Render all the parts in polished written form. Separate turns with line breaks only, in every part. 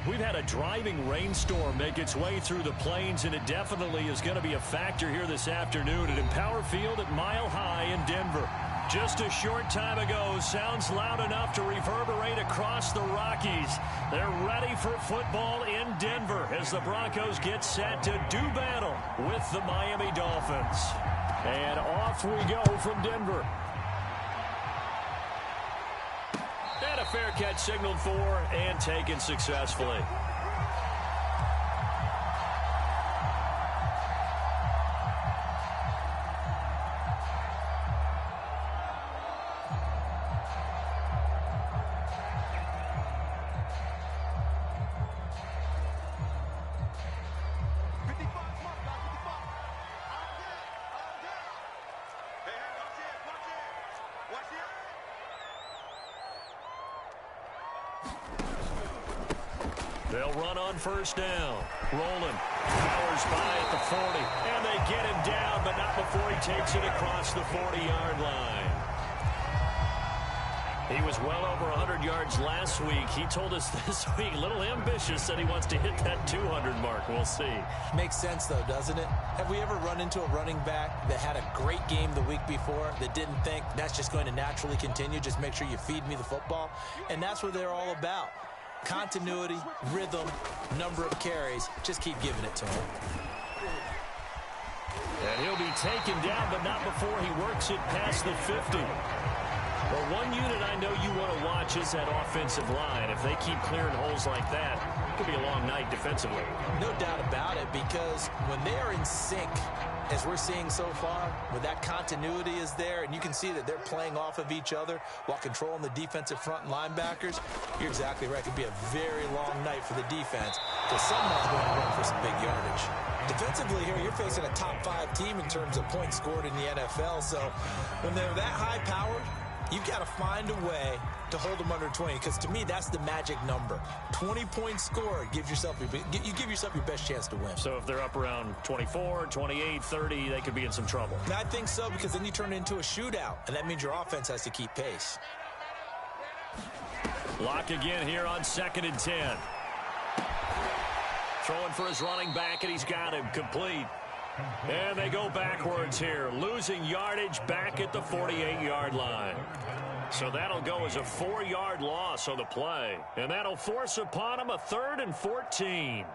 We've had a driving rainstorm make its way through the plains, and it definitely is going to be a factor here this afternoon at Empower Field at Mile High in Denver. Just a short time ago, sounds loud enough to reverberate across the Rockies. They're ready for football in Denver as the Broncos get set to do battle with the Miami Dolphins. And off we go from Denver. And a fair catch signaled for and taken successfully. They'll run on first down. Rolling. Powers by at the 40. And they get him down, but not before he takes it across the 40-yard line. He was well over 100 yards last week. He told us this week, a little ambitious, that he wants to hit that 200 mark. We'll see.
Makes sense, though, doesn't it? Have we ever run into a running back that had a great game the week before that didn't think that's just going to naturally continue? Just make sure you feed me the football. And that's what they're all about. Continuity, rhythm, number of carries. Just keep giving it to him.
And he'll be taken down, but not before he works it past the 50. Well, one unit I know you want to watch is that offensive line. If they keep clearing holes like that, it could be a long night defensively.
No doubt about it, because when they are in sync, as we're seeing so far, when that continuity is there, and you can see that they're playing off of each other while controlling the defensive front and linebackers, you're exactly right. It could be a very long night for the defense, because someone's going to run for some big yardage. Defensively here, you're facing a top-5 team in terms of points scored in the NFL, so when they're that high-powered, you've got to find a way to hold them under 20, because to me, that's the magic number. 20 points scored, you give yourself your best chance to win.
So if they're up around 24, 28, 30, they could be in some trouble.
I think so, because then you turn it into a shootout, and that means your offense has to keep pace.
Lock again here on 2nd and 10. Throwing for his running back, and he's got him complete. And they go backwards here, losing yardage back at the 48-yard line. So that'll go as a 4-yard loss on the play. And that'll force upon him a 3rd and 14.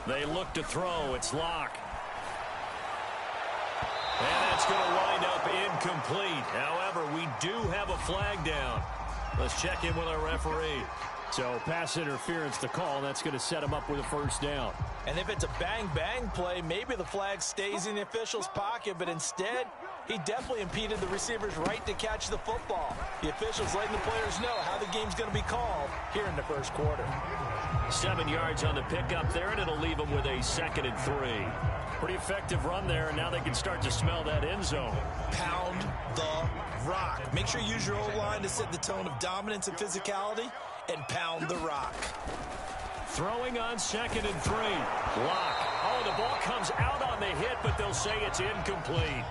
They look to throw. It's Locke. And it's going to wind up incomplete. However, we do have a flag down. Let's check in with our referee. So pass interference the call. That's going to set him up with a first down.
And if it's a bang-bang play, maybe the flag stays in the official's pocket, but instead, he definitely impeded the receiver's right to catch the football. The officials letting the players know how the game's going to be called here in the first quarter.
7 yards on the pickup there, and it'll leave them with a 2nd and 3. Pretty effective run there, and now they can start to smell that end zone.
Pound the rock. Make sure you use your O-line to set the tone of dominance and physicality, and pound the rock.
Throwing on 2nd and 3. Locke. Oh, the ball comes out on the hit, but they'll say it's incomplete.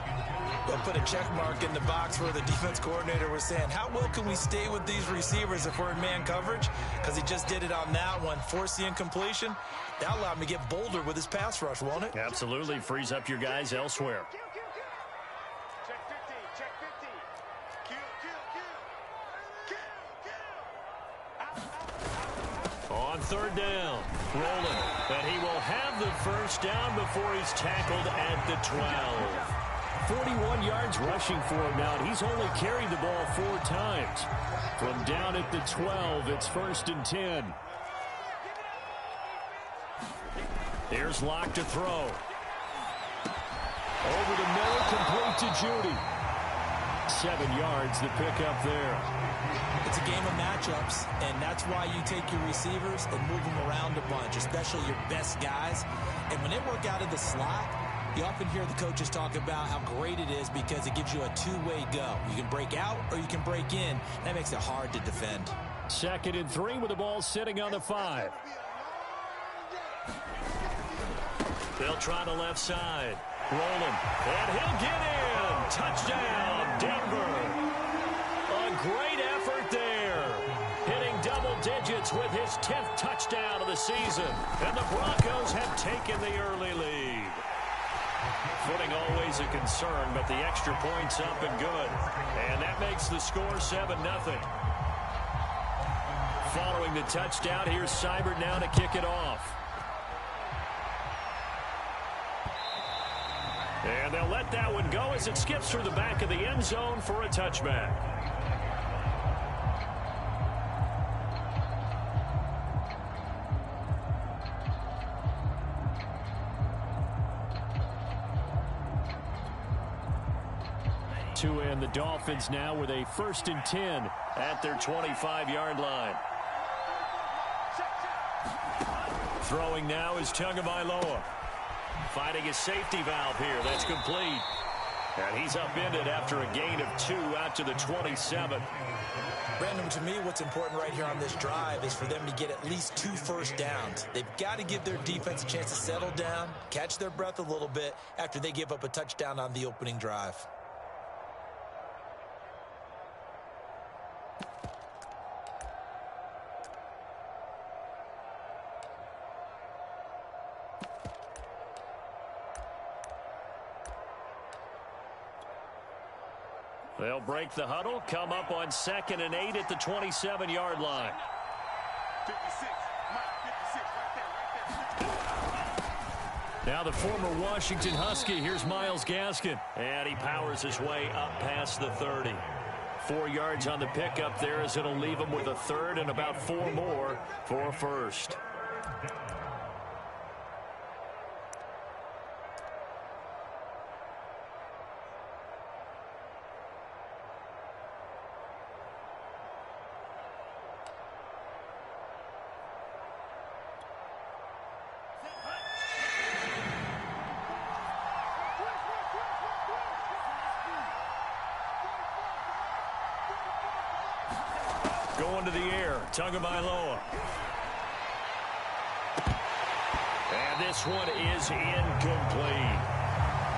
They'll put a check mark in the box where the defense coordinator was saying, how well can we stay with these receivers if we're in man coverage? Because he just did it on that one. Force the incompletion. That allowed him to get bolder with his pass rush, won't it?
Absolutely. Frees up your guys elsewhere.
Check 50. Check 50.
On 3rd down. Rolling. And he will have the first down before he's tackled at the 12. 41 yards rushing for him now, and he's only carried the ball 4 times. From down at the 12, it's 1st and 10. Here's Locke to throw. Over the middle, complete to Judy. 7 yards, the pickup there.
It's a game of matchups, and that's why you take your receivers and move them around a bunch, especially your best guys. And when they work out of the slot, you often hear the coaches talk about how great it is because it gives you a two-way go. You can break out or you can break in. That makes it hard to defend.
2nd and 3 with the ball sitting on the 5. They'll try the left side. Rolling. And he'll get in. Touchdown, Denver. A great effort there. Hitting double digits with his 10th touchdown of the season. And the Broncos have taken the early lead. Footing always a concern, but the extra point's up and good. And that makes the score 7-0. Following the touchdown, here's Seibert now to kick it off. And they'll let that one go as it skips through the back of the end zone for a touchback. To end the Dolphins now with a 1st and 10 at their 25-yard line. Throwing now is Tagovailoa. Finding his safety valve here. That's complete. And he's upended after a gain of 2 out to the 27.
Brandon, to me, what's important right here on this drive is for them to get at least 2 first downs. They've got to give their defense a chance to settle down, catch their breath a little bit after they give up a touchdown on the opening drive.
They'll break the huddle, come up on 2nd and 8 at the 27-yard line.
56, Mike, 56, right there.
Now the former Washington Husky, here's Myles Gaskin. And he powers his way up past the 30. 4 yards on the pickup there as it'll leave him with a 3rd and about 4 more for a 1st. Going to the air, Tagovailoa. And this one is incomplete.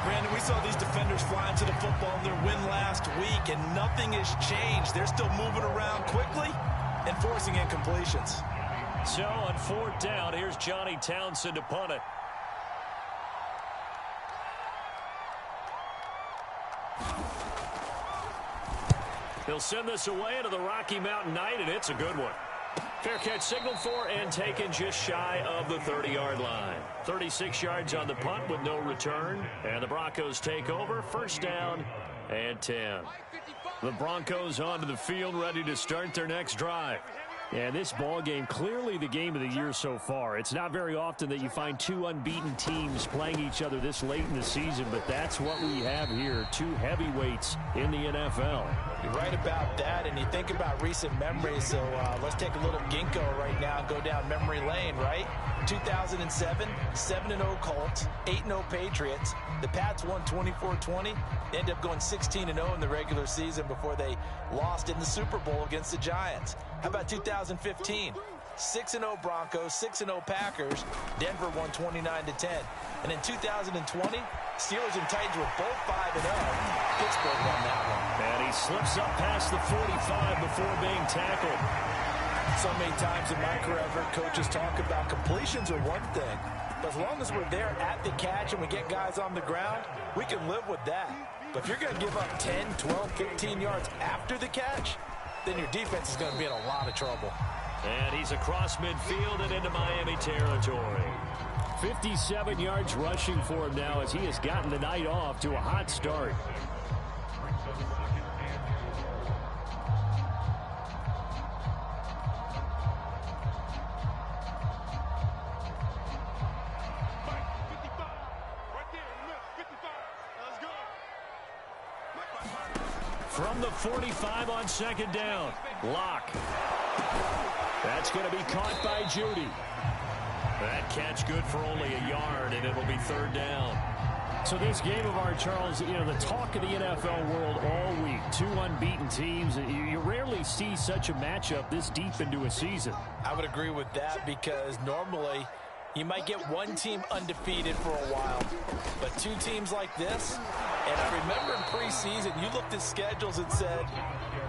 Brandon, we saw these defenders fly into the football in their win last week, and nothing has changed. They're still moving around quickly and forcing incompletions.
So on 4th down, here's Johnny Townsend to punt it. He'll send this away into the Rocky Mountain Night, and it's a good one. Fair catch signaled for and taken just shy of the 30-yard line. 36 yards on the punt with no return. And the Broncos take over. 1st down and 10. The Broncos onto the field ready to start their next drive. And this ball game, clearly the game of the year so far. It's not very often that you find 2 unbeaten teams playing each other this late in the season, but that's what we have here. 2 heavyweights in the NFL.
You're right about that, and you think about recent memories, so let's take a little ginkgo right now and go down memory lane, right? 2007, 7-0 Colts, 8-0 Patriots. The Pats won 24-20. They ended up going 16-0 in the regular season before they lost in the Super Bowl against the Giants. How about 2015? 6-0 Broncos, 6-0 Packers. Denver won 29-10. And in 2020, Steelers and Titans were both 5-0. Pittsburgh won that one.
And he slips up past the 45 before being tackled.
So many times in my career, I've heard coaches talk about completions are one thing. But as long as we're there at the catch and we get guys on the ground, we can live with that. But if you're going to give up 10, 12, 15 yards after the catch, then your defense is going to be in a lot of trouble.
And he's across midfield and into Miami territory. 57 yards rushing for him now as he has gotten the night off to a hot start. From the 45 on 2nd down. Lock. That's going to be caught by Judy. That catch good for only a yard, and it'll be 3rd down. So this game of ours, Charles, you know, the talk of the NFL world all week. Two unbeaten teams. You rarely see such a matchup this deep into a season.
I would agree with that because normally you might get one team undefeated for a while. But two teams like this, and I remember in preseason, you looked at schedules and said,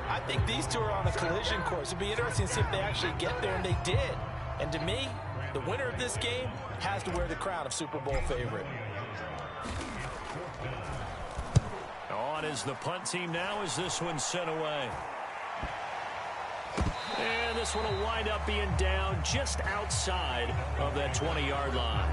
I think these two are on a collision course. It'd be interesting to see if they actually get there, and they did. And to me, the winner of this game has to wear the crown of Super Bowl favorite.
On is the punt team now as this one's sent away. And this one will wind up being down just outside of that 20-yard line.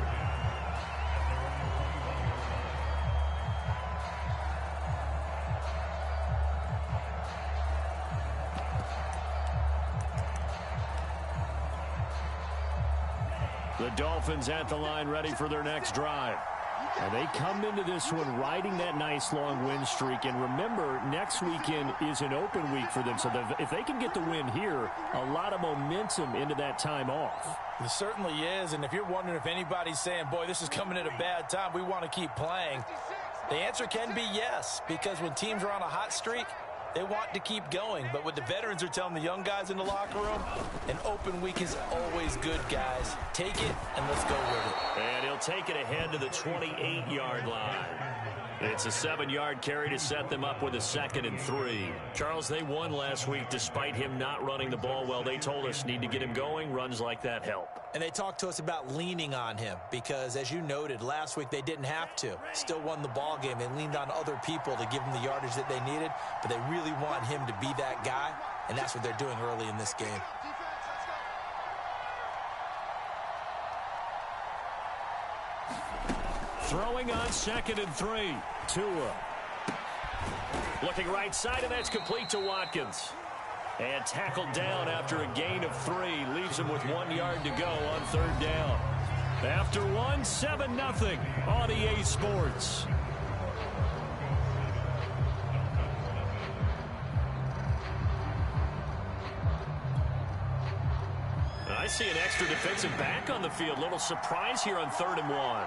The Dolphins at the line ready for their next drive. And they come into this one riding that nice long win streak. And remember, next weekend is an open week for them. So if they can get the win here, a lot of momentum into that time off.
It certainly is. And if you're wondering if anybody's saying, boy, this is coming at a bad time, we want to keep playing, the answer can be yes. Because when teams are on a hot streak, they want to keep going. But what the veterans are telling the young guys in the locker room, an open week is always good, guys. Take it, and let's go with it.
And he'll take it ahead to the 28-yard line. It's a 7-yard carry to set them up with a 2nd and 3. Charles, they won last week despite him not running the ball well. They told us need to get him going. Runs like that help.
And they talked to us about leaning on him because, as you noted, last week they didn't have to. Still won the ball game. They leaned on other people to give them the yardage that they needed, but they really want him to be that guy, and that's what they're doing early in this game.
Throwing on 2nd and 3. Tua. Looking right side, and that's complete to Watkins. And tackled down after a gain of 3. Leaves him with 1 yard to go on 3rd down. After one, 7-0 on EA Sports. I see an extra defensive back on the field. Little surprise here on 3rd and 1.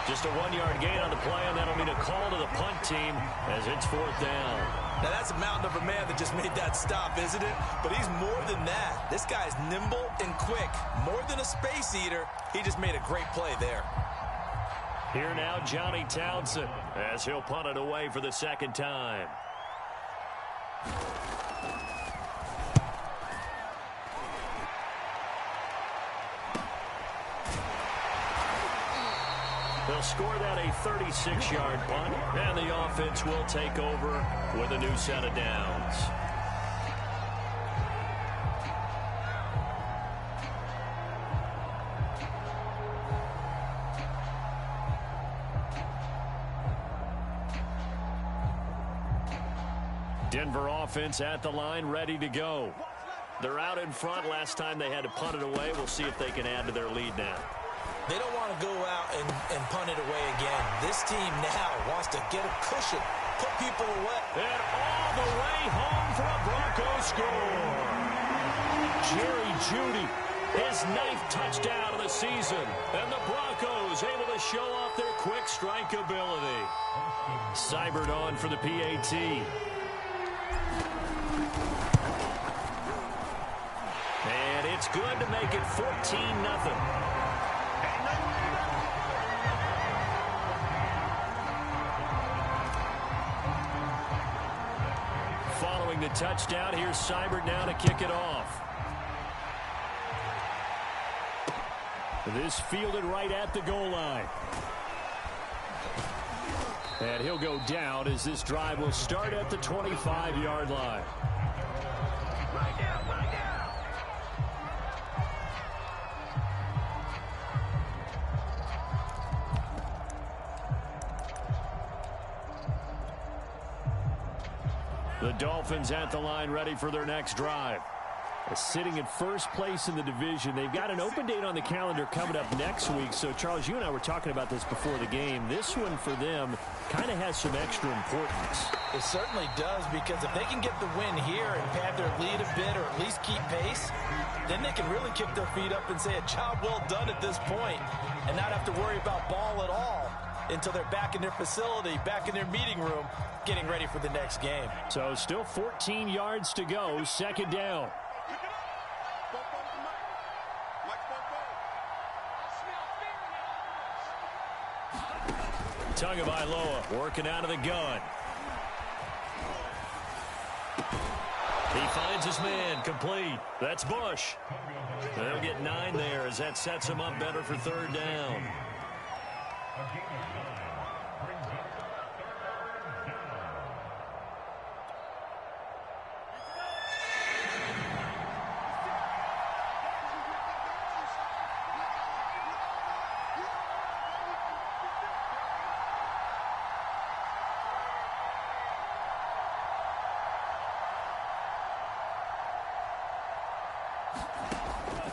Just a 1-yard gain on the play, and that'll mean a call to the punt team as it's 4th down.
Now, that's a mountain of a man that just made that stop, isn't it? But he's more than that. This guy's nimble and quick. More than a space eater, he just made a great play there.
Here now, Johnny Townsend, as he'll punt it away for the 2nd time. They'll score that a 36-yard punt, and the offense will take over with a new set of downs. Denver offense at the line, ready to go. They're out in front. Last time they had to punt it away. We'll see if they can add to their lead now.
They don't want to go out and punt it away again. This team now wants to get a cushion, put people away.
And all the way home for a Broncos score. Jerry Jeudy, his 9th touchdown of the season. And the Broncos able to show off their quick strike ability. Seibert on for the PAT. And it's good to make it 14-0. Following the touchdown, here's Seibert now to kick it off. This fielded right at the goal line. And he'll go down as this drive will start at the 25-yard line. The Dolphins at the line ready for their next drive. Sitting in first place in the division. They've got an open date on the calendar coming up next week. So, Charles, you and I were talking about this before the game. This one for them kind of has some extra importance.
It certainly does, because if they can get the win here and pad their lead a bit or at least keep pace, then they can really kick their feet up and say a job well done at this point and not have to worry about ball at all until they're back in their facility, back in their meeting room, getting ready for the next game.
So still 14 yards to go, second down. Tagovailoa working out of the gun. He finds his man, complete. That's Bush. They'll get 9 there as that sets him up better for third down.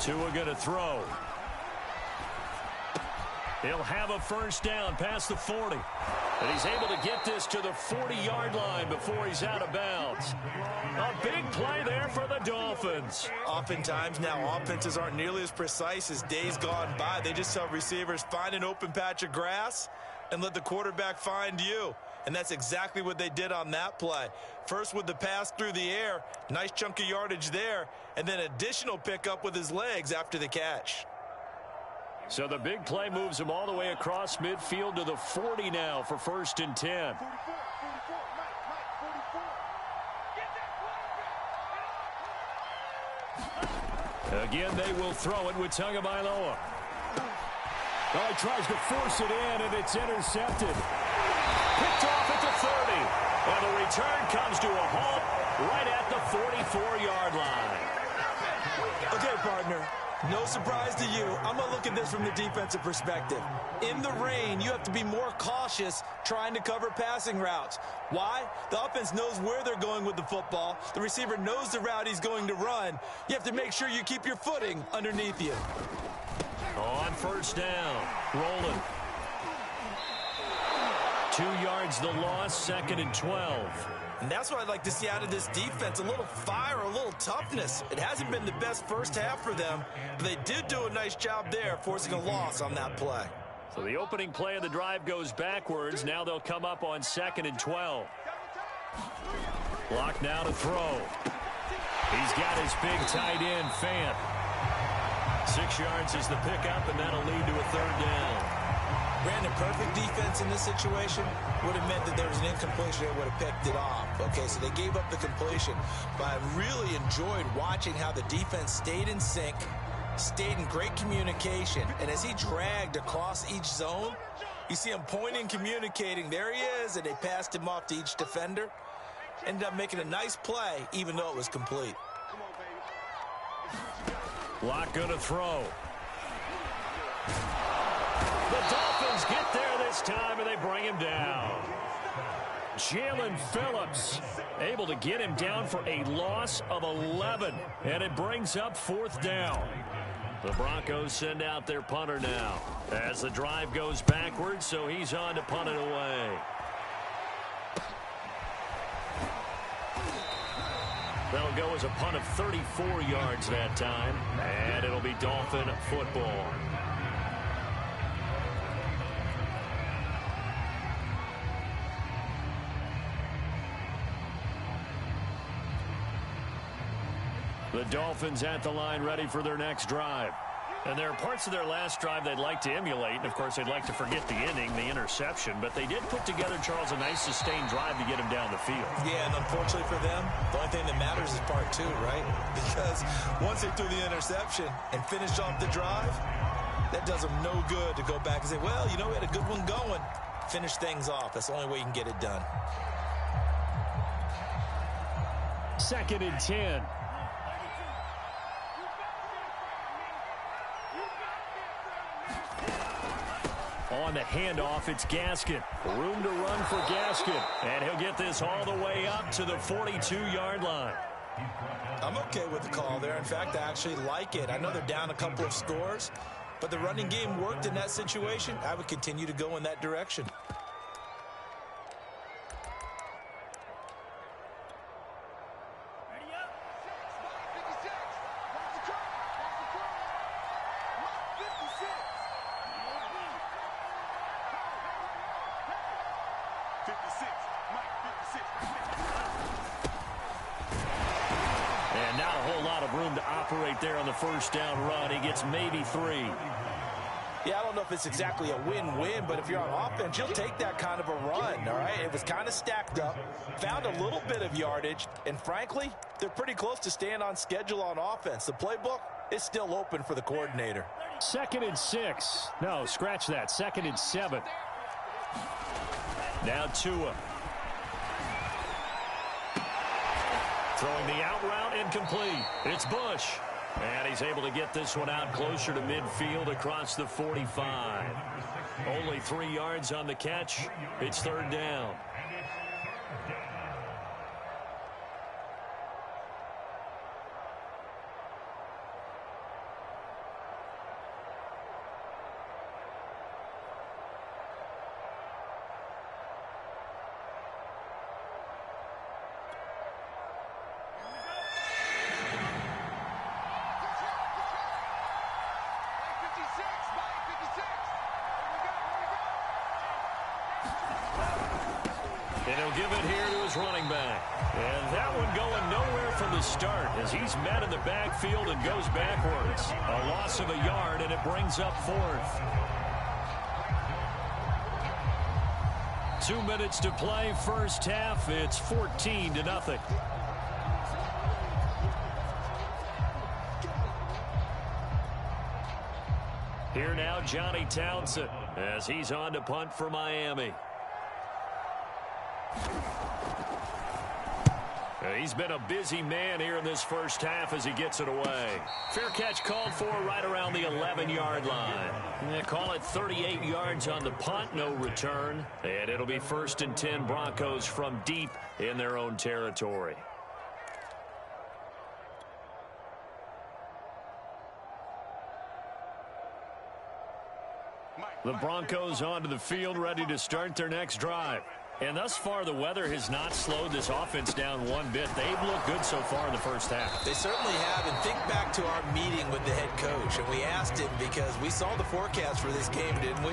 Tua going to throw. He'll have a first down past the 40. And he's able to get this to the 40-yard line before he's out of bounds. A big play there for the Dolphins.
Oftentimes now offenses aren't nearly as precise as days gone by. They just tell receivers, find an open patch of grass and let the quarterback find you. And that's exactly what they did on that play. First with the pass through the air, nice chunk of yardage there, and then additional pickup with his legs after the catch.
So the big play moves him all the way across midfield to the 40 now for first and 10. Again, they will throw it with Tagovailoa. Oh, he tries to force it in, and it's intercepted. Picked off at the 30. And the return comes to a halt right at the 44-yard line.
Okay, partner. No surprise to you. I'm going to look at this from the defensive perspective. In the rain, you have to be more cautious trying to cover passing routes. Why? The offense knows where they're going with the football. The receiver knows the route he's going to run. You have to make sure you keep your footing underneath you.
On first down, rolling. 2 yards the loss, second and 12.
And that's what I'd like to see out of this defense, a little fire, a little toughness. It hasn't been the best first half for them, but they did do a nice job there, forcing a loss on that play.
So the opening play of the drive goes backwards. Now they'll come up on second and 12. Block now to throw. He's got his big tight end, Fant. 6 yards is the pickup, and that'll lead to a third down.
Brandon, perfect defense in this situation would have meant that there was an incompletion. They would have picked it off. Okay, so they gave up the completion. But I really enjoyed watching how the defense stayed in sync, stayed in great communication. And as he dragged across each zone, you see him pointing, communicating. There he is, and they passed him off to each defender. Ended up making a nice play, even though it was complete.
Block going to throw. The Dolphins get there this time, and they bring him down. Jalen Phillips able to get him down for a loss of 11, and it brings up fourth down. The Broncos send out their punter now as the drive goes backwards, so he's on to punt it away. That'll go as a punt of 34 yards that time, and it'll be Dolphin football. The Dolphins at the line ready for their next drive. And there are parts of their last drive they'd like to emulate. And, of course, they'd like to forget the ending, the interception. But they did put together, Charles, a nice sustained drive to get him down the field.
Yeah, and unfortunately for them, the only thing that matters is part two, right? Because once they threw the interception and finished off the drive, that does them no good to go back and say, well, you know, we had a good one going. Finish things off. That's the only way you can get it done.
Second and 10. On the handoff, it's Gaskin. Room to run for Gaskin. And he'll get this all the way up to the 42-yard line.
I'm okay with the call there. In fact, I actually like it. I know they're down a couple of scores, but the running game worked in that situation. I would continue to go in that direction.
There on the first down run. He gets maybe 3.
Yeah, I don't know if it's exactly a win-win, but if you're on offense, you'll take that kind of a run, all right? It was kind of stacked up, found a little bit of yardage, and frankly, they're pretty close to staying on schedule on offense. The playbook is still open for the coordinator.
2nd and 6. No, scratch that. 2nd and 7. Now Tua. Throwing the out route, incomplete. It's Bush. And he's able to get this one out closer to midfield across the 45. Only 3 yards on the catch. It's 3rd down. And he'll give it here to his running back. And that one going nowhere from the start as he's met in the backfield and goes backwards. A loss of a yard, and it brings up 4th. 2 minutes to play, first half. It's 14-0. Here now, Johnny Townsend, as he's on to punt for Miami. He's been a busy man here in this first half as he gets it away. Fair catch called for right around the 11-yard line. They call it 38 yards on the punt, no return. And it'll be 1st and 10 Broncos from deep in their own territory. The Broncos onto the field, ready to start their next drive. And thus far, the weather has not slowed this offense down one bit. They've looked good so far in the first half.
They certainly have. And think back to our meeting with the head coach. And we asked him because we saw the forecast for this game, didn't we?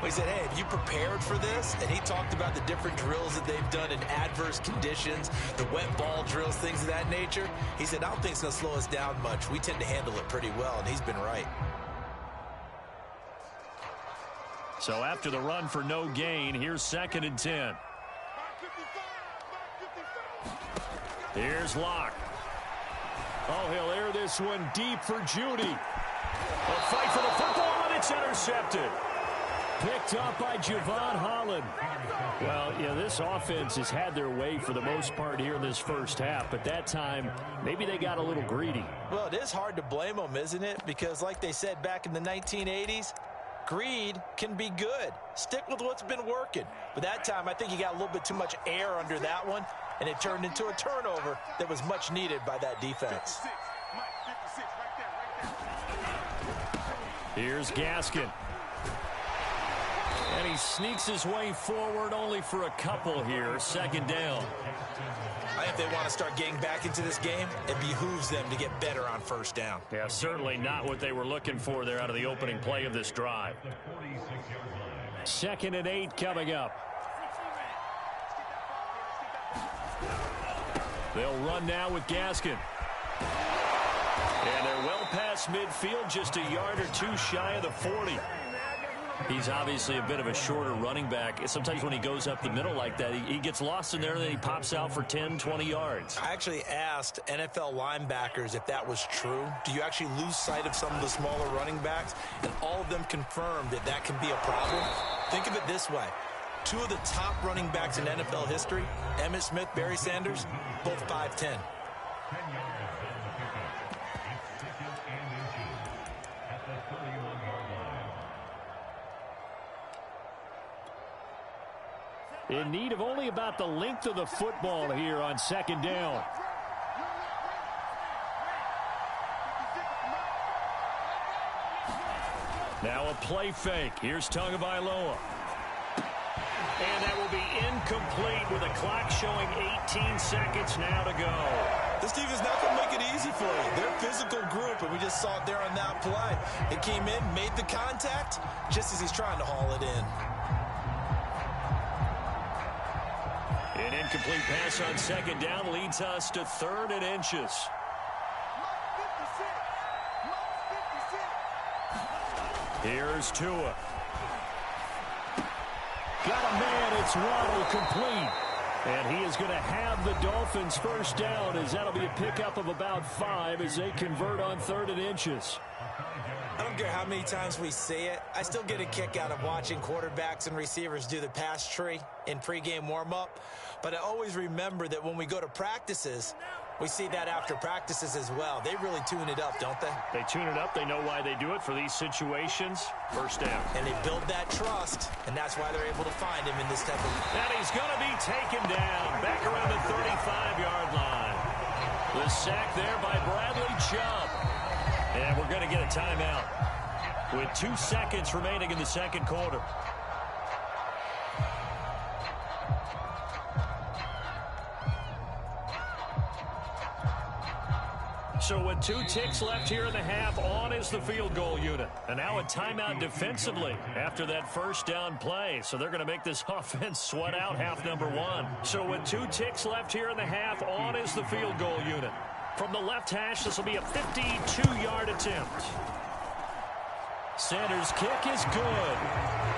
We said, hey, have you prepared for this? And he talked about the different drills that they've done in adverse conditions, the wet ball drills, things of that nature. He said, I don't think it's going to slow us down much. We tend to handle it pretty well, and he's been right.
So after the run for no gain, here's 2nd and 10. Here's Locke. Oh, he'll air this one deep for Judy. A fight for the football, and it's intercepted. Picked up by Javon Holland. Well, you know, this offense has had their way for the most part here in this first half, but that time, maybe they got a little greedy.
Well, it is hard to blame them, isn't it? Because like they said back in the 1980s, greed can be good. Stick with what's been working. But that time, I think you got a little bit too much air under that one, and it turned into a turnover that was much needed by that defense.
Here's Gaskin. And he sneaks his way forward only for a couple here. 2nd down.
I think they want to start getting back into this game. It behooves them to get better on 1st down.
Yeah, certainly not what they were looking for there out of the opening play of this drive. 2nd and 8 coming up. They'll run now with Gaskin. And they're well past midfield, just a yard or two shy of the 40. He's obviously a bit of a shorter running back. Sometimes when he goes up the middle like that, he gets lost in there, and then he pops out for 10, 20 yards.
I actually asked NFL linebackers if that was true. Do you actually lose sight of some of the smaller running backs? And all of them confirmed that that can be a problem. Think of it this way. 2 of the top running backs in NFL history, Emmitt Smith, Barry Sanders, both 5'10".
In need of only about the length of the football here on 2nd down. Now a play fake. Here's Tagovailoa. And that will be incomplete with a clock showing 18 seconds now to go.
This defense not going to make it easy for you. They're a physical group, and we just saw it there on that play. It came in, made the contact, just as he's trying to haul it in.
An incomplete pass on second down leads us to 3rd and inches. Here's Tua. Got a man, it's Waddle, complete. And he is going to have the Dolphins first down, as that'll be a pickup of about 5 as they convert on 3rd and inches.
I don't care how many times we say it, I still get a kick out of watching quarterbacks and receivers do the pass tree in pregame warm-up. But I always remember that when we go to practices, we see that after practices as well. They really tune it up, don't they?
They tune it up. They know why they do it for these situations. First down.
And they build that trust, and that's why they're able to find him in this type of...
And he's going to be taken down back around the 35-yard line. The sack there by Bradley Chubb. And we're going to get a timeout with 2 seconds remaining in the second quarter. So with 2 ticks left here in the half, on is the field goal unit. And now a timeout defensively after that first down play. So they're going to make this offense sweat out half number 1. So with 2 ticks left here in the half, on is the field goal unit. From the left hash, this will be a 52-yard attempt. Sanders' kick is good.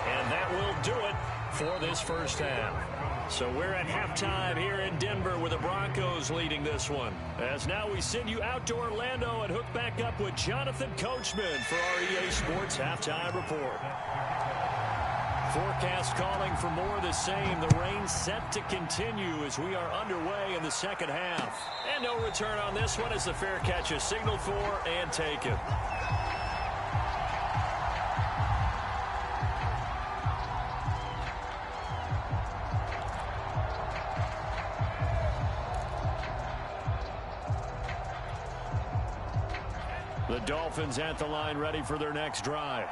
And that will do it for this first half. So we're at halftime here in Denver with the Broncos leading this one. As now we send you out to Orlando and hook back up with Jonathan Coachman for our EA Sports Halftime Report. Forecast calling for more of the same. The rain set to continue as we are underway in the second half. And no return on this one as the fair catch is signaled for and taken. The Dolphins at the line ready for their next drive.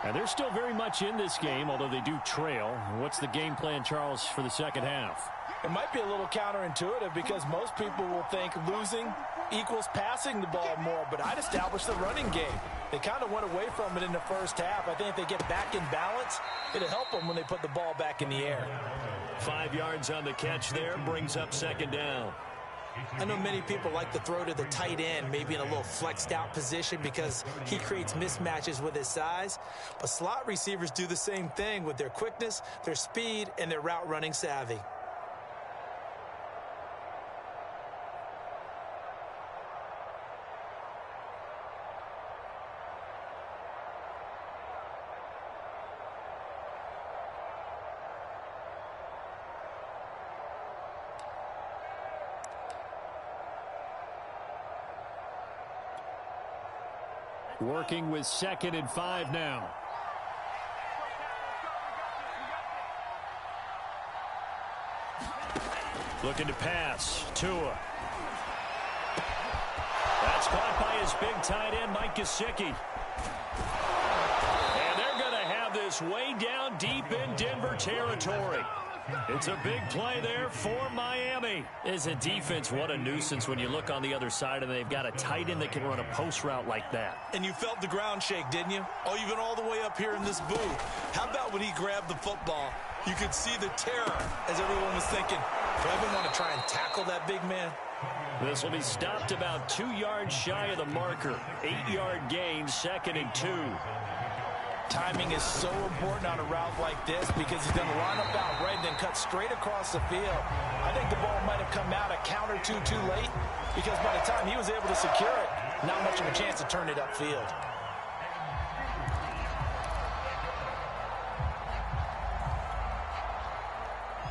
And they're still very much in this game, although they do trail. What's the game plan, Charles, for the second half?
It might be a little counterintuitive because most people will think losing equals passing the ball more, but I'd establish the running game. They kind of went away from it in the first half. I think if they get back in balance, it'll help them when they put the ball back in the air.
5 yards on the catch there, brings up second down.
I know many people like to throw to the tight end, maybe in a little flexed out position because he creates mismatches with his size. But slot receivers do the same thing with their quickness, their speed, and their route running savvy.
Working with 2nd and 5 now. Looking to pass. Tua. That's caught by his big tight end, Mike Gesicki. And they're going to have this way down deep in Denver territory. It's a big play there for Miami. As a defense, what a nuisance when you look on the other side and they've got a tight end that can run a post route like that.
And you felt the ground shake, didn't you? Oh, you've been all the way up here in this booth. How about when he grabbed the football? You could see the terror as everyone was thinking, do I even want to try and tackle that big man?
This will be stopped about 2 yards shy of the marker. 8-yard gain, 2nd and 2.
Timing is so important on a route like this because he's going to line up out right and then cut straight across the field. I think the ball might have come out a count or two too late because by the time he was able to secure it, not much of a chance to turn it upfield.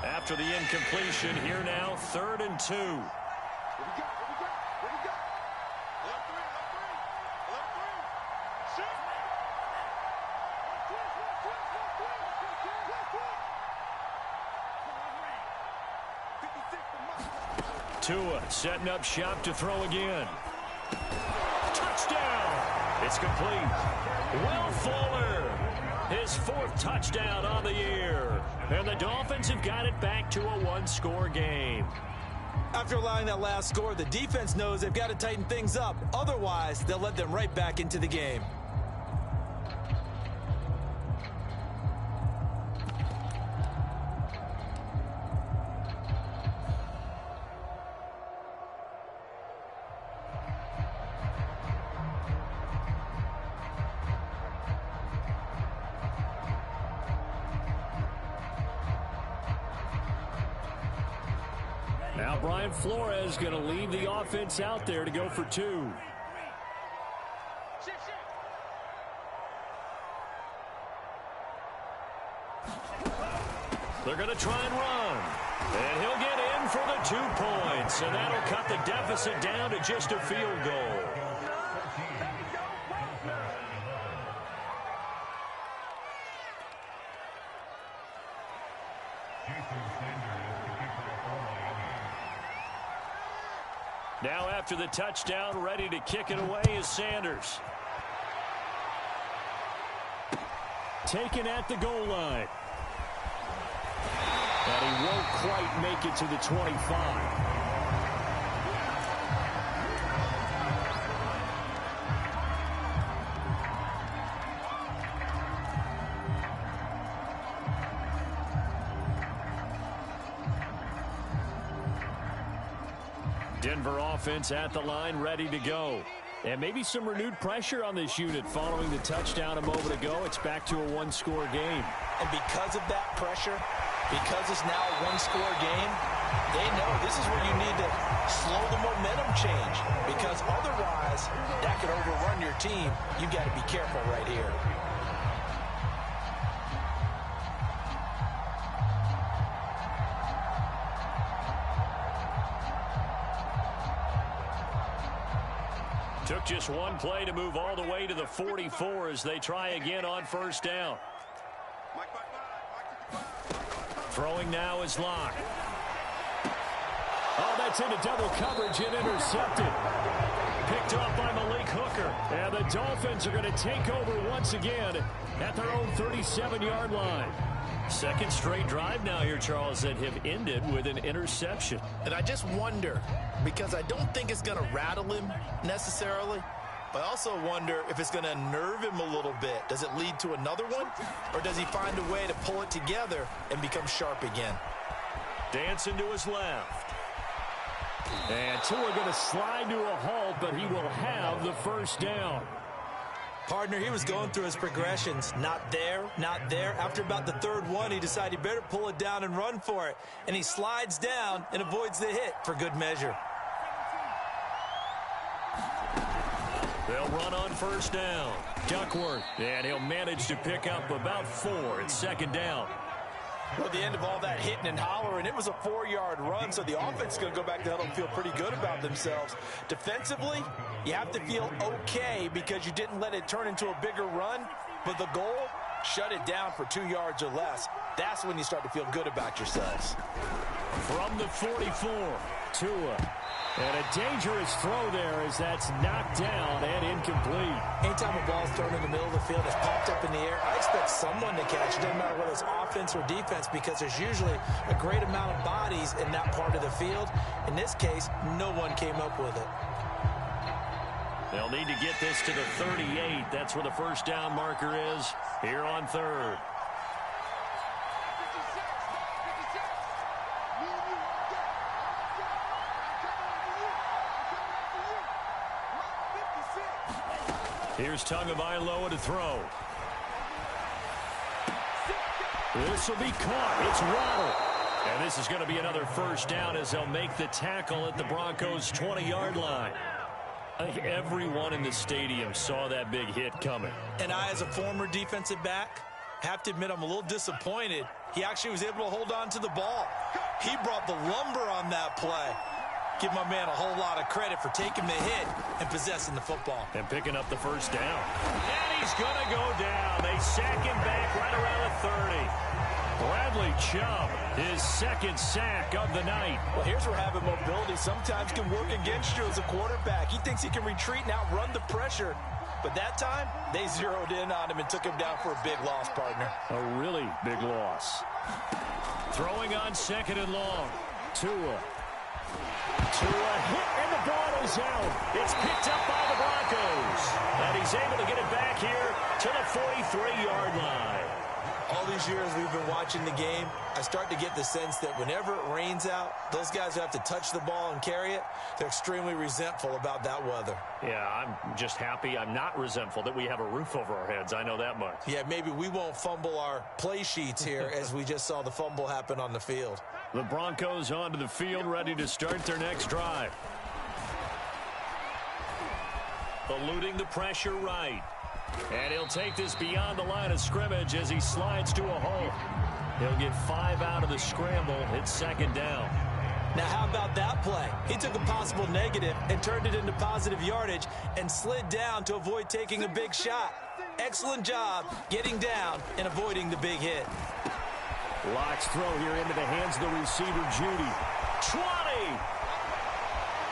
After the incompletion, here now, 3rd and 2. Tua setting up shop to throw again. Touchdown! It's complete. Will Fuller His 4th touchdown on the year. And the Dolphins have got it back to a 1-score game.
After allowing that last score, the defense knows they've got to tighten things up. Otherwise, they'll let them right back into the game.
Now Brian Flores going to leave the offense out there to go for 2. They're going to try and run. And he'll get in for the 2 points. And that'll cut the deficit down to just a field goal. Now after the touchdown, ready to kick it away is Sanders. Taken at the goal line. And he won't quite make it to the 25. Denver offense at the line, ready to go. And maybe some renewed pressure on this unit following the touchdown a moment ago. It's back to a 1-score game.
And because of that pressure, because it's now a 1-score game, they know this is where you need to slow the momentum change. Because otherwise, that could overrun your team. You've got to be careful right here.
Took just one play to move all the way to the 44 as they try again on 1st down. Throwing now is Locke. Oh, that's into double coverage and intercepted. Picked off by Malik Hooker. And the Dolphins are going to take over once again at their own 37-yard line. 2nd straight drive now here, Charles, that have ended with an interception.
And I just wonder, because I don't think it's going to rattle him necessarily, but I also wonder if it's going to unnerve him a little bit. Does it lead to another one, or does he find a way to pull it together and become sharp again?
Dancing to his left. And Tua going to slide to a halt, but he will have the 1st down.
Partner, he was going through his progressions. Not there, not there. After about the 3rd one, he decided he better pull it down and run for it. And he slides down and avoids the hit for good measure.
They'll run on 1st down. Duckworth, and he'll manage to pick up about 4 at 2nd down.
Well, at the end of all that hitting and hollering, it was a 4-yard run, so the offense is going to go back to huddle and feel pretty good about themselves. Defensively, you have to feel okay because you didn't let it turn into a bigger run, but the goal, shut it down for 2 yards or less. That's when you start to feel good about yourselves.
From the 44, Tua. And a dangerous throw there as that's knocked down and incomplete.
Anytime a ball's thrown in the middle of the field, it's popped up in the air, I expect someone to catch it. Doesn't matter whether it's offense or defense, because there's usually a great amount of bodies in that part of the field. In this case, no one came up with it.
They'll need to get this to the 38. That's where the 1st down marker is here on 3rd. Here's Tagovailoa to throw. This will be caught. It's Waddle. And this is going to be another 1st down as they'll make the tackle at the Broncos' 20-yard line. I think everyone in the stadium saw that big hit coming.
And I, as a former defensive back, have to admit I'm a little disappointed. He actually was able to hold on to the ball. He brought the lumber on that play. Give my man a whole lot of credit for taking the hit and possessing the football.
And picking up the 1st down. And he's going to go down. They sack him back right around the 30. Bradley Chubb, his 2nd sack of the night.
Well, here's where having mobility sometimes can work against you as a quarterback. He thinks he can retreat and outrun the pressure, But that time, they zeroed in on him and took him down for a big loss, partner.
A really big loss. Throwing on second and long. Tua hit, and the ball is out. It's picked up by the Broncos. And he's able to get it back here to the 43-yard line.
All these years we've been watching the game, I start to get the sense that whenever it rains out, those guys who have to touch the ball and carry it, they're extremely resentful about that weather.
Yeah, I'm just happy I'm not resentful that we have a roof over our heads. I know that much.
Yeah, maybe we won't fumble our play sheets here as we just saw the fumble happen on the field.
The Broncos onto the field, ready to start their next drive. Eluding the pressure right. And he'll take this beyond the line of scrimmage as he slides to a hole. He'll get 5 out of the scramble. It's second down.
Now, how about that play? He took a possible negative and turned it into positive yardage and slid down to avoid taking a big shot. Excellent job getting down and avoiding the big hit.
Locks throw here into the hands of the receiver, Judy. 20!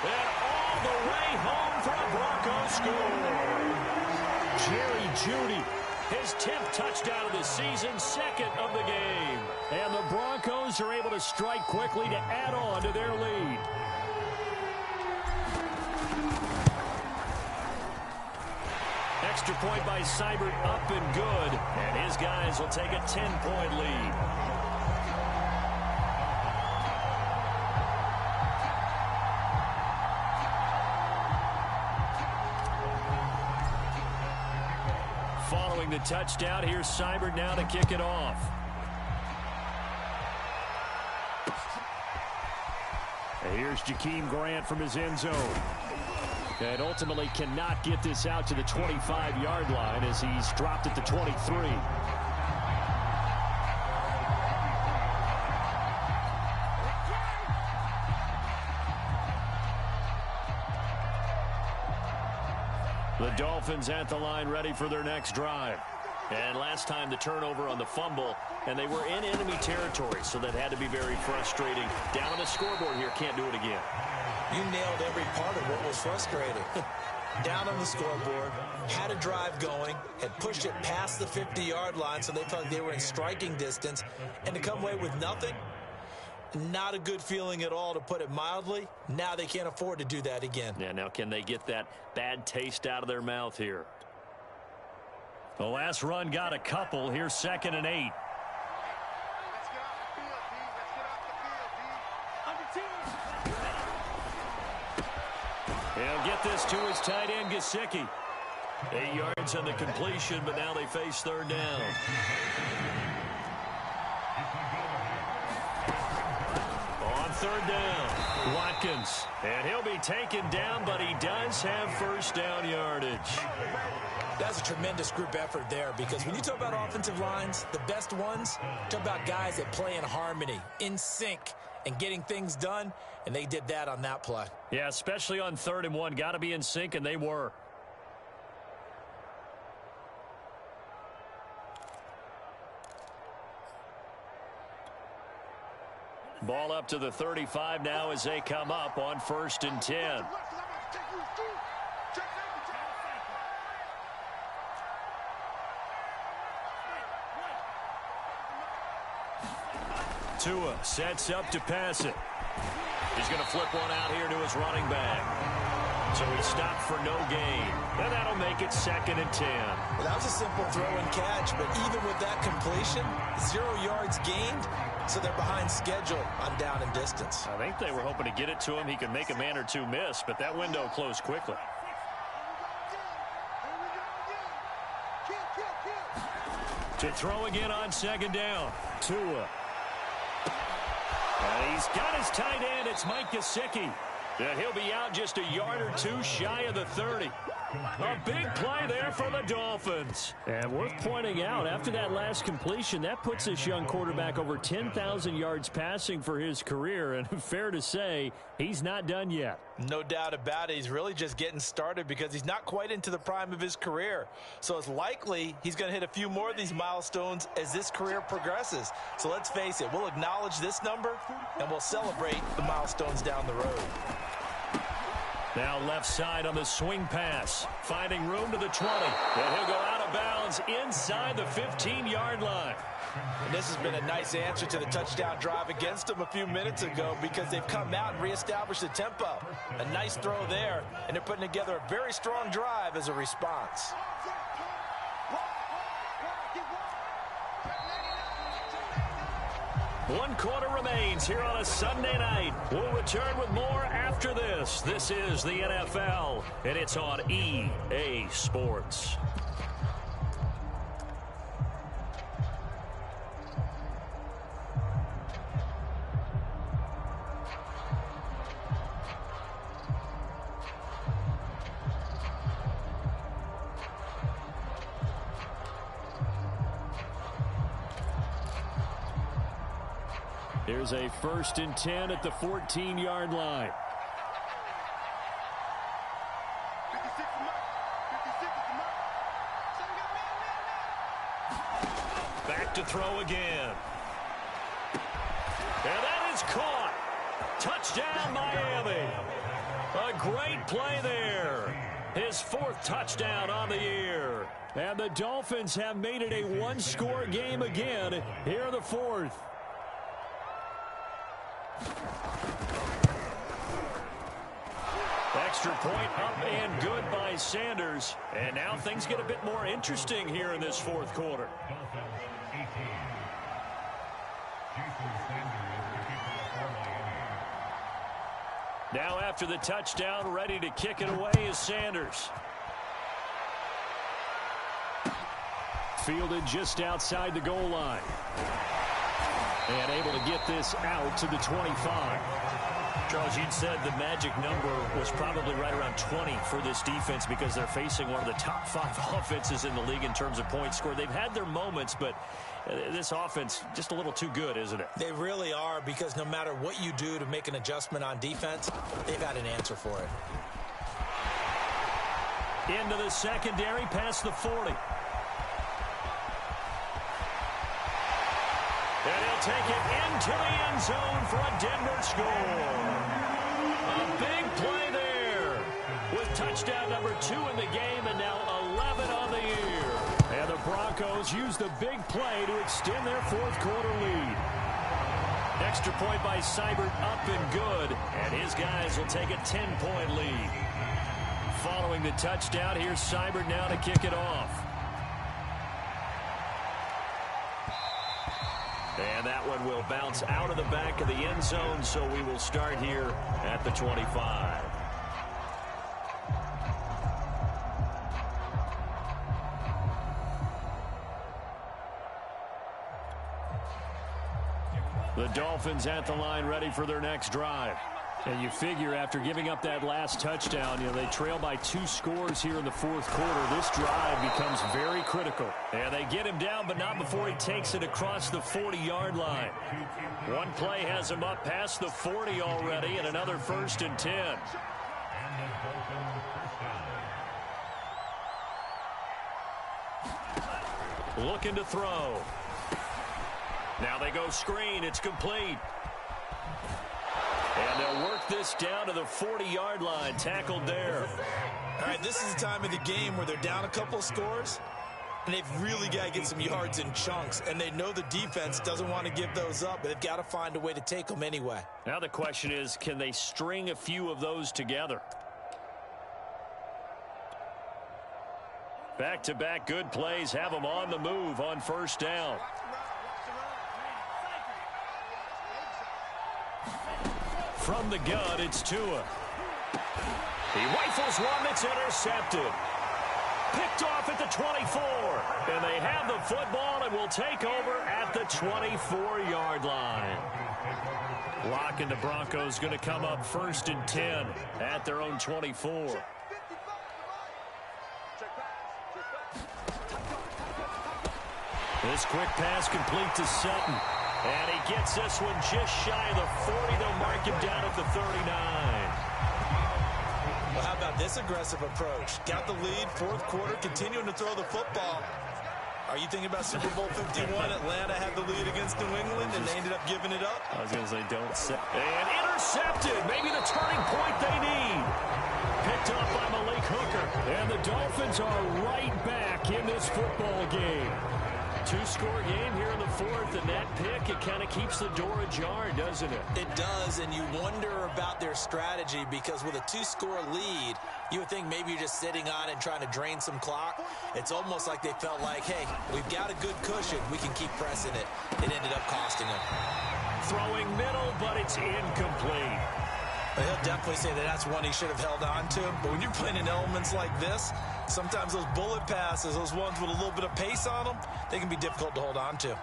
And all the way home for the Broncos score. Jerry Judy, his 10th touchdown of the season, second of the game. And the Broncos are able to strike quickly to add on to their lead. Extra point by Seibert, up and good. And his guys will take a 10-point lead. Following the touchdown, here's Seibert now to kick it off. And here's Jakeem Grant from his end zone. And ultimately cannot get this out to the 25-yard line as he's dropped at the 23. The Dolphins at the line ready for their next drive. And last time the turnover on the fumble, and they were in enemy territory, so that had to be very frustrating. Down on the scoreboard here, can't do it again.
You nailed every part of what was frustrating. Down on the scoreboard, had a drive going, had pushed it past the 50-yard line so they felt like they were in striking distance, and to come away with nothing, not a good feeling at all, to put it mildly. Now they can't afford to do that again.
Yeah, now can they get that bad taste out of their mouth here? The last run got a couple. Here's 2nd and 8. He'll get this to his tight end, Gesicki. 8 yards on the completion, but now they face 3rd down. On 3rd down, Watkins. And he'll be taken down, but he does have first down yardage.
That's a tremendous group effort there, because when you talk about offensive lines, the best ones, talk about guys that play in harmony, in sync, and getting things done, and they did that on that play.
Yeah, especially on 3rd and 1. Got to be in sync, and they were. Ball up to the 35 now as they come up on 1st and 10. Tua sets up to pass it. He's going to flip one out here to his running back. So he stopped for no gain. And that'll make it 2nd and 10.
Well, that was a simple throw and catch, but even with that completion, 0 yards gained, so they're behind schedule on down and distance.
I think they were hoping to get it to him. He could make a man or two miss, but that window closed quickly. To throw again on 2nd down. Tua. And he's got his tight end. It's Mike Gesicki. And he'll be out just a yard or two shy of the 30. A big play there for the Dolphins. And worth pointing out, after that last completion, that puts this young quarterback over 10,000 yards passing for his career. And fair to say, he's not done yet.
No doubt about it. He's really just getting started because he's not quite into the prime of his career. So it's likely he's going to hit a few more of these milestones as this career progresses. So let's face it, we'll acknowledge this number and we'll celebrate the milestones down the road.
Now left side on the swing pass. Finding room to the 20. And he'll go out of bounds inside the 15-yard line.
And this has been a nice answer to the touchdown drive against them a few minutes ago because they've come out and reestablished the tempo. A nice throw there, and they're putting together a very strong drive as a response.
One quarter remains here on a Sunday night. We'll return with more after this. This is the NFL, and it's on EA Sports. Here's a 1st and 10 at the 14-yard line.
56
Back to throw again. And that is caught. Touchdown, Miami. A great play there. His 4th touchdown on the year. And the Dolphins have made it a one-score game again here in the 4th. Extra point up and good by Sanders. And now things get a bit more interesting here in this 4th quarter. Now after the touchdown, ready to kick it away is Sanders. Fielded just outside the goal line. And able to get this out to the 25. Charles, you'd said the magic number was probably right around 20 for this defense because they're facing one of the top 5 offenses in the league in terms of points scored. They've had their moments, but this offense just a little too good, isn't it?
They really are, because no matter what you do to make an adjustment on defense, they've got an answer for it.
Into the secondary, past the 40. And he'll take it into the end zone for a Denver score. A big play there with touchdown number 2 in the game and now 11 on the year. And the Broncos use the big play to extend their 4th quarter lead. Extra point by Seibert up and good. And his guys will take a 10-point lead. Following the touchdown, here's Seibert now to kick it off. And that one will bounce out of the back of the end zone, so we will start here at the 25. The Dolphins at the line ready for their next drive. And you figure after giving up that last touchdown, they trail by 2 scores here in the 4th quarter. This drive becomes very critical. And they get him down, but not before he takes it across the 40-yard line. One play has him up past the 40 already, and another 1st and 10. Looking to throw. Now they go screen. It's complete. And they'll work this down to the 40-yard line. Tackled there.
All right, this is the time of the game where they're down a couple of scores, and they've really got to get some yards in chunks, and they know the defense doesn't want to give those up, but they've got to find a way to take them anyway.
Now the question is, can they string a few of those together? Back-to-back good plays have them on the move on 1st down. From the gun, it's Tua. He rifles one that's intercepted. Picked off at the 24. And they have the football and will take over at the 24-yard line. Locking the Broncos going to come up 1st and 10 at their own 24. This quick pass complete to Sutton. And he gets this one just shy of the 40. They'll mark him down at the 39.
Well, how about this aggressive approach? Got the lead, 4th quarter, continuing to throw the football. Are you thinking about Super Bowl 51? Atlanta had the lead against New England, and they ended up giving it up.
I was going to say, don't say. And intercepted. Maybe the turning point they need. Picked up by Malik Hooker. And the Dolphins are right back in this football game. Two-score game here in the fourth, and that pick, it kind of keeps the door ajar, doesn't it?
It does, and you wonder about their strategy because with a two-score lead, you would think maybe you're just sitting on it and trying to drain some clock. It's almost like they felt like, hey, we've got a good cushion. We can keep pressing it. It ended up costing them.
Throwing middle, but it's incomplete.
He'll definitely say that that's one he should have held on to. But when you're playing in elements like this, sometimes those bullet passes, those ones with a little bit of pace on them, they can be difficult to hold on to.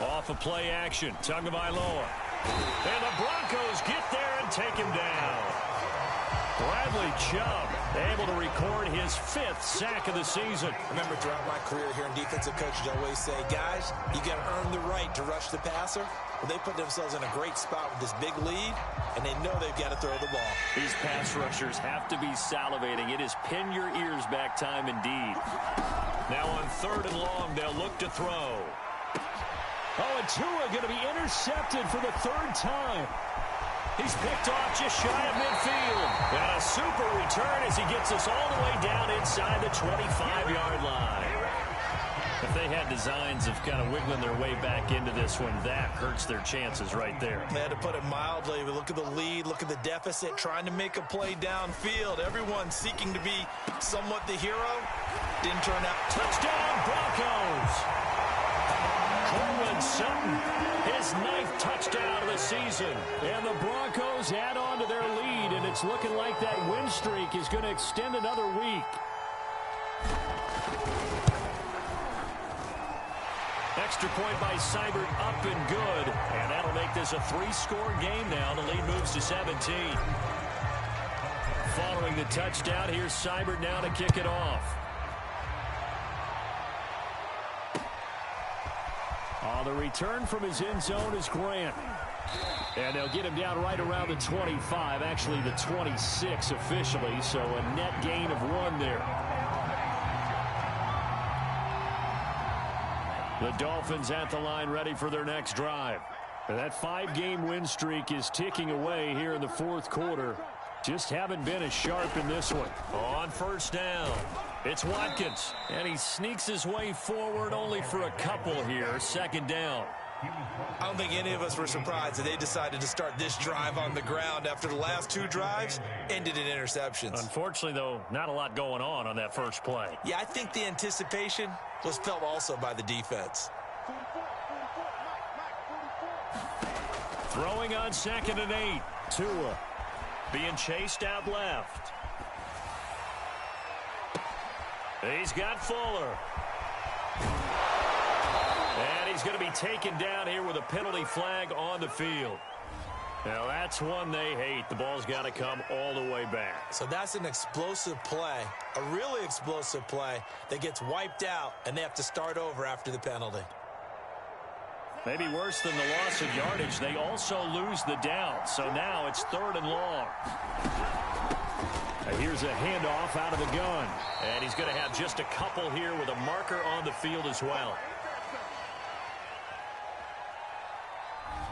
Off of play action, Tagovailoa. And the Broncos get there and take him down. Bradley Chubb able to record his 5th sack of the season.
Remember, throughout my career here in defensive coaches, I always say, guys, you got to earn the right to rush the passer. Well, they put themselves in a great spot with this big lead, and they know they've got to throw the ball.
These pass rushers have to be salivating. It is pin your ears back time indeed. Now on 3rd and long, they'll look to throw. Oh, and Tua going to be intercepted for the 3rd time. He's picked off just shy of midfield. And a super return as he gets us all the way down inside the 25-yard line. If they had designs of kind of wiggling their way back into this one, that hurts their chances right there.
They had to put it mildly. But look at the lead, look at the deficit, trying to make a play downfield. Everyone seeking to be somewhat the hero. Didn't turn out.
Touchdown, Broncos! Cortland Sutton, his 9th touchdown of the season. And the Broncos add on to their lead, and it's looking like that win streak is going to extend another week. Extra point by Seibert, up and good. And that'll make this a 3-score game now. The lead moves to 17. Following the touchdown, here's Seibert now to kick it off. The return from his end zone is Grant. And they'll get him down right around the 25, actually the 26 officially, so a net gain of 1 there. The Dolphins at the line ready for their next drive. And that 5-game win streak is ticking away here in the 4th quarter. Just haven't been as sharp in this one. On 1st down, it's Watkins. And he sneaks his way forward only for a couple here. 2nd down.
I don't think any of us were surprised that they decided to start this drive on the ground after the last 2 drives ended in interceptions.
Unfortunately, though, not a lot going on that first play.
Yeah, I think the anticipation was felt also by the defense.
Throwing on 2nd and 8. Tua being chased out left. He's got Fuller. And he's going to be taken down here with a penalty flag on the field. Now that's one they hate. The ball's got to come all the way back.
So that's an explosive play, a really explosive play that gets wiped out, and they have to start over after the penalty.
Maybe worse than the loss of yardage, they also lose the down. So now it's 3rd and long. Here's a handoff out of the gun. And he's going to have just a couple here with a marker on the field as well.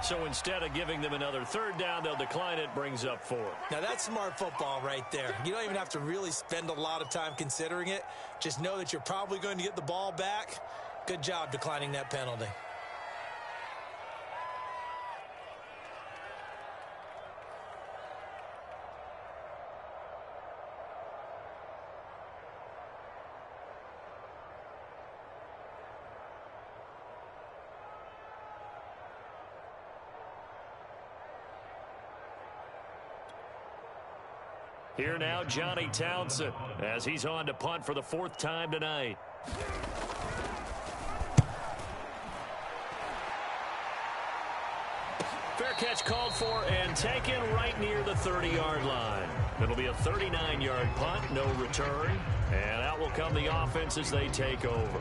So instead of giving them another 3rd down, they'll decline it, brings up 4.
Now that's smart football right there. You don't even have to really spend a lot of time considering it. Just know that you're probably going to get the ball back. Good job declining that penalty.
Here now, Johnny Townsend, as he's on to punt for the 4th time tonight. Fair catch called for and taken right near the 30-yard line. It'll be a 39-yard punt, no return. And out will come the offense as they take over.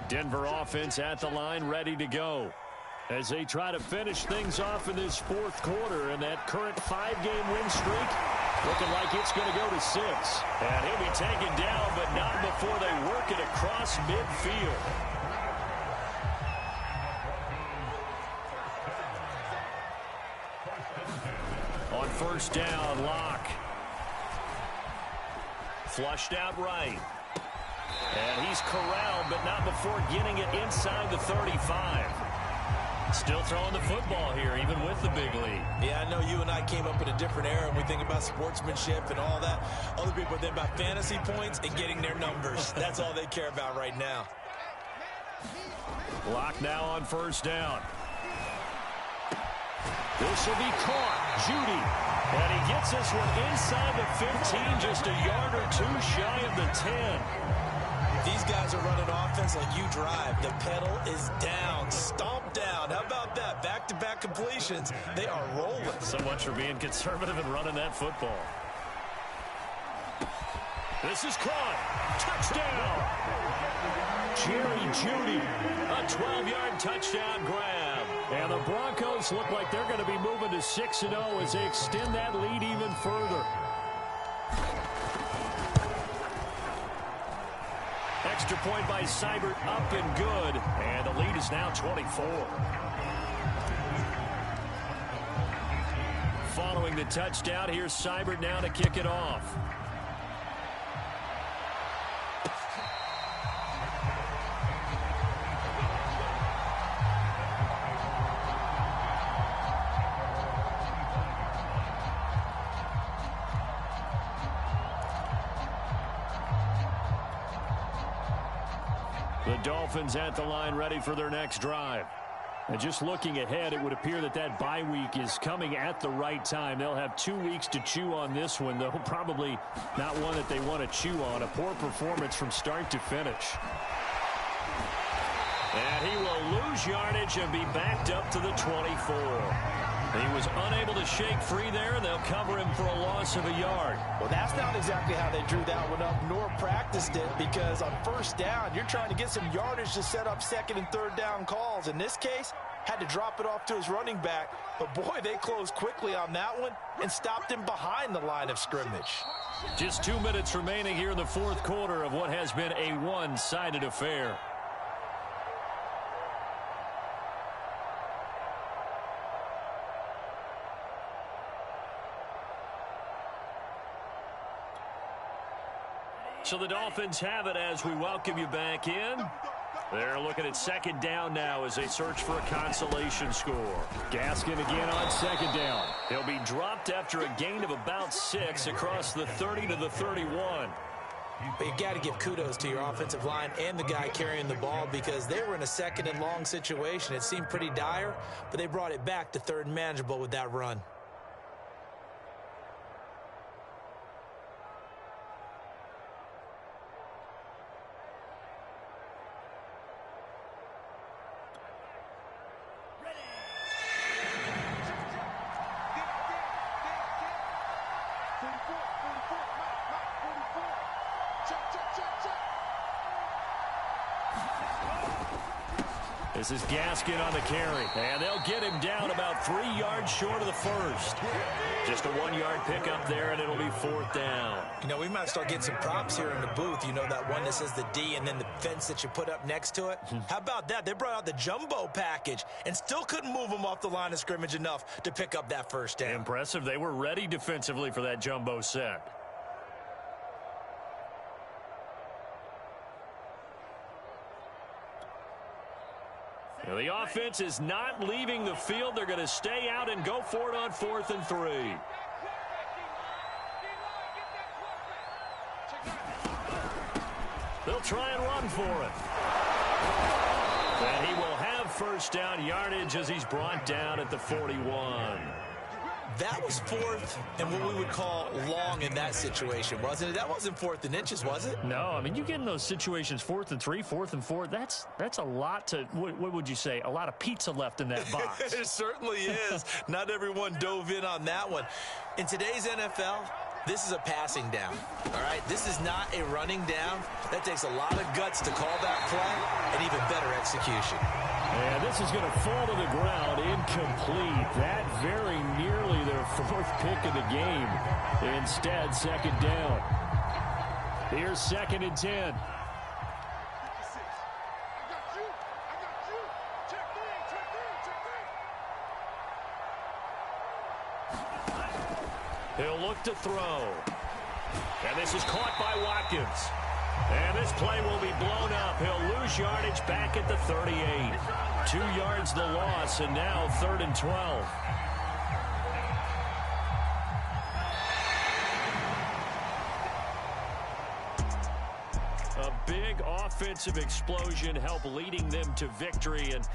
Denver offense at the line, ready to go. as they try to finish things off in this fourth quarter, and that current 5-game win streak looking like it's going to go to 6. And he'll be taken down, but not before they work it across midfield. On first down, Locke. Flushed out right. And he's corralled, but not before getting it inside the 35. Still throwing the football here, even with the big lead.
Yeah, I know you and I came up in a different era, and we think about sportsmanship and all that. Other people think about fantasy points and getting their numbers. That's all they care about right now.
Locke now on first down. This will be caught. Judy. And he gets this one inside the 15, just a yard or two shy of the 10.
These guys are running offense like you drive. The pedal is down, stomped down. How about that? Back-to-back completions. They are rolling.
So much for being conservative and running that football. This is caught. Touchdown. Jerry Judy. A 12-yard touchdown grab. And the Broncos look like they're going to be moving to 6-0 as they extend that lead even further. Extra point by Seibert, up and good. And the lead is now 24. Following the touchdown, here's Seibert now to kick it off. The Dolphins at the line ready for their next drive. And just looking ahead, it would appear that that bye week is coming at the right time. They'll have 2 weeks to chew on this one, though probably not one that they want to chew on. A poor performance from start to finish. And he will lose yardage and be backed up to the 24. He was unable to shake free there, and they'll cover him for a loss of a yard.
Well, that's not exactly how they drew that one up, nor practiced it, because on first down, you're trying to get some yardage to set up second and third down calls. In this case, had to drop it off to his running back, but boy, they closed quickly on that one and stopped him behind the line of scrimmage.
Just 2 minutes remaining here in the fourth quarter of what has been a one-sided affair. So the Dolphins have it as we welcome you back in. They're looking at second down now as they search for a consolation score. Gaskin again on second down. He'll be dropped after a gain of about 6 across the 30 to the 31.
But you got to give kudos to your offensive line and the guy carrying the ball, because they were in a second and long situation. It seemed pretty dire, but they brought it back to third and manageable with that run.
This is Gaskin on the carry, and they'll get him down about 3 yards short of the first. Just a 1-yard pickup there, and it'll be fourth down.
You know, we might start getting some props here in the booth. You know, that one that says the D and then the fence that you put up next to it? How about that? They brought out the jumbo package and still couldn't move them off the line of scrimmage enough to pick up that first down.
Impressive. They were ready defensively for that jumbo set. Now, the offense is not leaving the field. They're going to stay out and go for it on 4th and 3. They'll try and run for it. And he will have first down yardage as he's brought down at the 41.
That was 4th and what we would call long in that situation, wasn't it? That wasn't 4th and inches, was it?
No, I mean, you get in those situations 4th and 3, 4th and 4. That's a lot to, what would you say, a lot of pizza left in that box.
It certainly is. Not everyone dove in on that one. In today's NFL, this is a passing down, all right? This is not a running down. That takes a lot of guts to call that play and even better execution.
And this is going to fall to the ground, incomplete. That very nearly their fourth pick of the game. Instead, second down. Here's 2nd and 10. He'll look to throw. And this is caught by Watkins. And this play will be blown up. He'll lose yardage back at the 38. 2 yards the loss, and now 3rd and 12. A big offensive explosion helped leading them to victory. And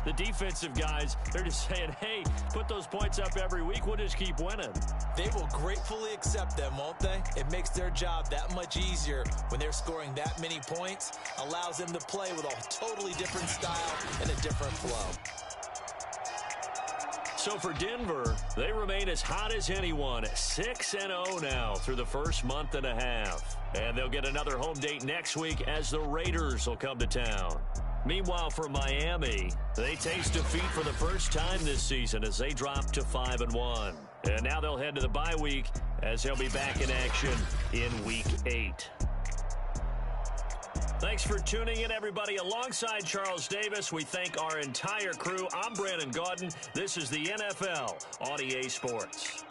the defensive guys, they're just saying, hey, put those points up every week. We'll just keep winning.
They will gratefully accept them, won't they? It makes their job that much easier when they're scoring that many points. Allows them to play with a totally different style and a different flow.
So for Denver, they remain as hot as anyone. 6-0 now through the first month and a half. And they'll get another home date next week as the Raiders will come to town. Meanwhile, for Miami, they taste defeat for the first time this season as they drop to 5-1. And now they'll head to the bye week as they'll be back in action in week 8. Thanks for tuning in, everybody. Alongside Charles Davis, we thank our entire crew. I'm Brandon Gaudin. This is the NFL on EA Sports.